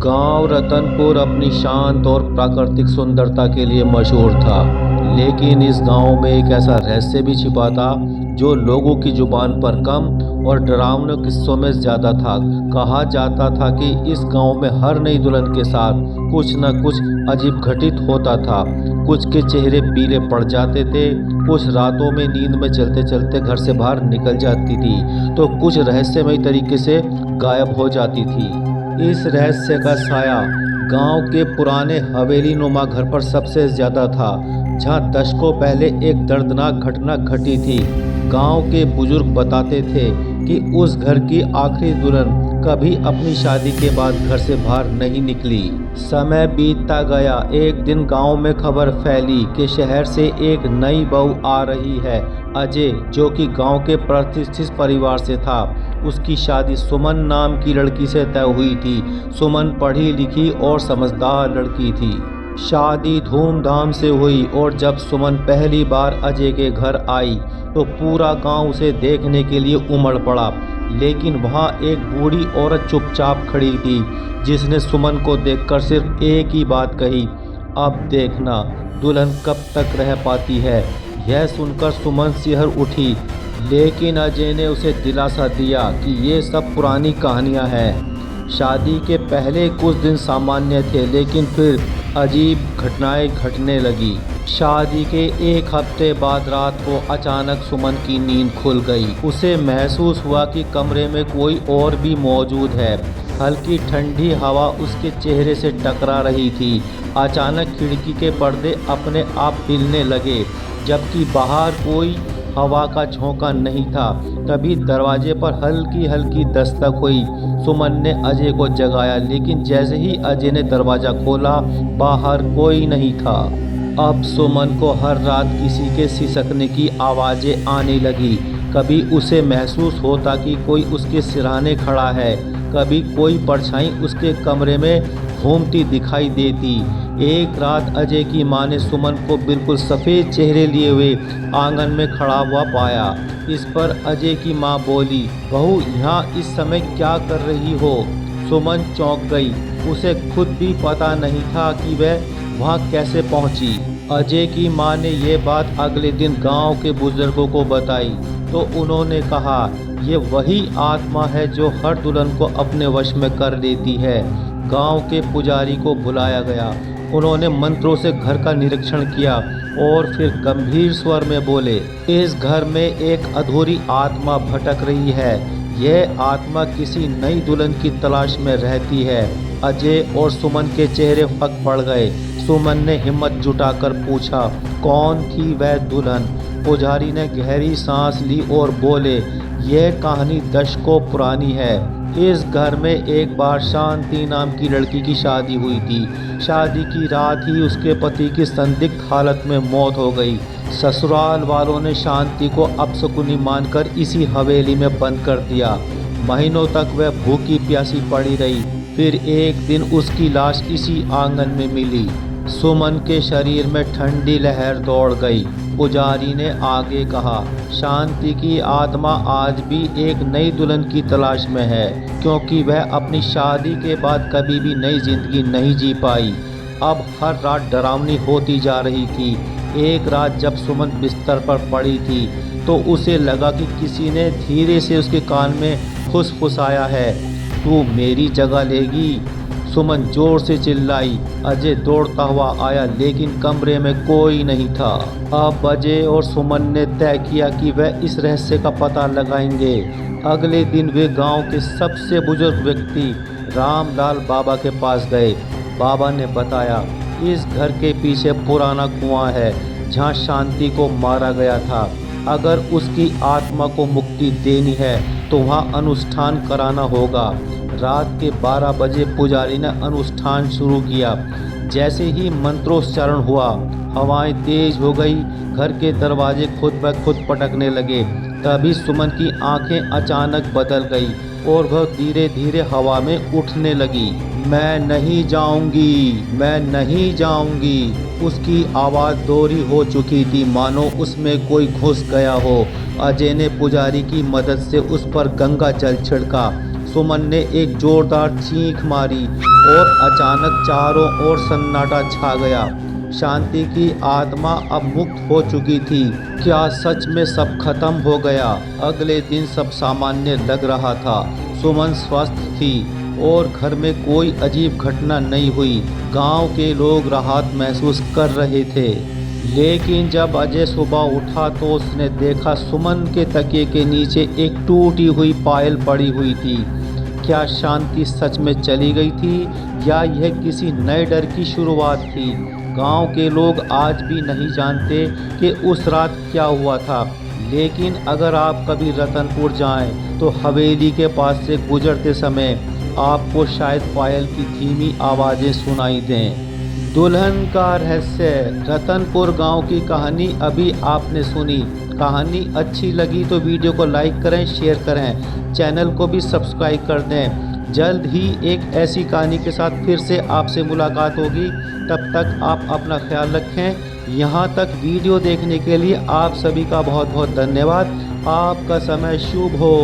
गांव रतनपुर अपनी शांत और प्राकृतिक सुंदरता के लिए मशहूर था। लेकिन इस गांव में एक ऐसा रहस्य भी छिपा था जो लोगों की जुबान पर कम और डरावने किस्सों में ज़्यादा था। कहा जाता था कि इस गांव में हर नई दुल्हन के साथ कुछ न कुछ अजीब घटित होता था। कुछ के चेहरे पीले पड़ जाते थे, कुछ रातों में नींद में चलते चलते घर से बाहर निकल जाती थी, तो कुछ रहस्यमय तरीके से गायब हो जाती थी। इस रहस्य का साया गांव के पुराने हवेली नुमा घर पर सबसे ज्यादा था, जहां दशकों पहले एक दर्दनाक घटना घटी थी। गांव के बुजुर्ग बताते थे कि उस घर की आखिरी दुल्हन कभी अपनी शादी के बाद घर से बाहर नहीं निकली। समय बीतता गया। एक दिन गांव में खबर फैली कि शहर से एक नई बहू आ रही है। अजय, जो कि गांव के प्रतिष्ठित परिवार से था, उसकी शादी सुमन नाम की लड़की से तय हुई थी। सुमन पढ़ी लिखी और समझदार लड़की थी। शादी धूमधाम से हुई और जब सुमन पहली बार अजय के घर आई तो पूरा गांव उसे देखने के लिए उमड़ पड़ा। लेकिन वहां एक बूढ़ी औरत चुपचाप खड़ी थी, जिसने सुमन को देखकर सिर्फ एक ही बात कही, अब देखना दुल्हन कब तक रह पाती है। यह सुनकर सुमन सिहर उठी, लेकिन अजय ने उसे दिलासा दिया कि ये सब पुरानी कहानियां हैं। शादी के पहले कुछ दिन सामान्य थे, लेकिन फिर अजीब घटनाएं घटने लगी। शादी के एक हफ्ते बाद रात को अचानक सुमन की नींद खुल गई। उसे महसूस हुआ कि कमरे में कोई और भी मौजूद है। हल्की ठंडी हवा उसके चेहरे से टकरा रही थी। अचानक खिड़की के पर्दे अपने आप हिलने लगे, जबकि बाहर कोई हवा का झोंका नहीं था। तभी दरवाजे पर हल्की हल्की दस्तक हुई। सुमन ने अजय को जगाया, लेकिन जैसे ही अजय ने दरवाज़ा खोला, बाहर कोई नहीं था। अब सुमन को हर रात किसी के सिसकने की आवाज़ें आने लगी। कभी उसे महसूस होता कि कोई उसके सिरहाने खड़ा है, कभी कोई परछाई उसके कमरे में घूमती दिखाई देती। एक रात अजय की मां ने सुमन को बिल्कुल सफ़ेद चेहरे लिए हुए आंगन में खड़ा हुआ पाया। इस पर अजय की मां बोली, बहू यहाँ इस समय क्या कर रही हो? सुमन चौंक गई। उसे खुद भी पता नहीं था कि वह वहाँ कैसे पहुँची। अजय की मां ने ये बात अगले दिन गांव के बुजुर्गों को बताई, तो उन्होंने कहा, ये वही आत्मा है जो हर दुल्हन को अपने वश में कर लेती है। गांव के पुजारी को बुलाया गया। उन्होंने मंत्रों से घर का निरीक्षण किया और फिर गंभीर स्वर में बोले, इस घर में एक अधूरी आत्मा भटक रही है। यह आत्मा किसी नई दुल्हन की तलाश में रहती है। अजय और सुमन के चेहरे फक पड़ गए। सुमन ने हिम्मत जुटाकर पूछा, कौन थी वह दुल्हन? पुजारी ने गहरी सांस ली और बोले, यह कहानी दशकों पुरानी है। इस घर में एक बार शांति नाम की लड़की की शादी हुई थी। शादी की रात ही उसके पति की संदिग्ध हालत में मौत हो गई। ससुराल वालों ने शांति को अपशकुनी मानकर इसी हवेली में बंद कर दिया। महीनों तक वह भूखी प्यासी पड़ी रही। फिर एक दिन उसकी लाश इसी आंगन में मिली। सुमन के शरीर में ठंडी लहर दौड़ गई। पुजारी ने आगे कहा, शांति की आत्मा आज भी एक नई दुल्हन की तलाश में है, क्योंकि वह अपनी शादी के बाद कभी भी नई जिंदगी नहीं जी पाई। अब हर रात डरावनी होती जा रही थी। एक रात जब सुमन बिस्तर पर पड़ी थी, तो उसे लगा कि किसी ने धीरे से उसके कान में फुसफुसाया है, तू मेरी जगह लेगी? सुमन जोर से चिल्लाई। अजय दौड़ता हुआ आया, लेकिन कमरे में कोई नहीं था। अब अजय और सुमन ने तय किया कि वह इस रहस्य का पता लगाएंगे। अगले दिन वे गांव के सबसे बुजुर्ग व्यक्ति रामलाल बाबा के पास गए। बाबा ने बताया, इस घर के पीछे पुराना कुआं है, जहां शांति को मारा गया था। अगर उसकी आत्मा को मुक्ति देनी है तो वहाँ अनुष्ठान कराना होगा। रात के 12 बजे पुजारी ने अनुष्ठान शुरू किया। जैसे ही मंत्रोच्चारण हुआ, हवाएं तेज हो गई। घर के दरवाजे खुद ब खुद पटकने लगे। तभी सुमन की आंखें अचानक बदल गई और वह धीरे धीरे हवा में उठने लगी। मैं नहीं जाऊंगी, मैं नहीं जाऊंगी। उसकी आवाज़ दोहरी हो चुकी थी, मानो उसमें कोई घुस गया हो। अजय ने पुजारी की मदद से उस पर गंगा जल छिड़का। सुमन ने एक जोरदार चीख मारी और अचानक चारों ओर सन्नाटा छा गया। शांति की आत्मा अब मुक्त हो चुकी थी। क्या सच में सब खत्म हो गया? अगले दिन सब सामान्य लग रहा था। सुमन स्वस्थ थी और घर में कोई अजीब घटना नहीं हुई। गांव के लोग राहत महसूस कर रहे थे। लेकिन जब अजय सुबह उठा तो उसने देखा सुमन के तकिए के नीचे एक टूटी हुई पायल पड़ी हुई थी। क्या शांति सच में चली गई थी या यह किसी नए डर की शुरुआत थी? गांव के लोग आज भी नहीं जानते कि उस रात क्या हुआ था। लेकिन अगर आप कभी रतनपुर जाएं तो हवेली के पास से गुजरते समय आपको शायद पायल की धीमी आवाज़ें सुनाई दें। दुल्हन का रहस्य, रतनपुर गांव की कहानी अभी आपने सुनी। कहानी अच्छी लगी तो वीडियो को लाइक करें, शेयर करें, चैनल को भी सब्सक्राइब कर दें। जल्द ही एक ऐसी कहानी के साथ फिर से आपसे मुलाकात होगी। तब तक आप अपना ख्याल रखें। यहाँ तक वीडियो देखने के लिए आप सभी का बहुत बहुत धन्यवाद। आपका समय शुभ हो।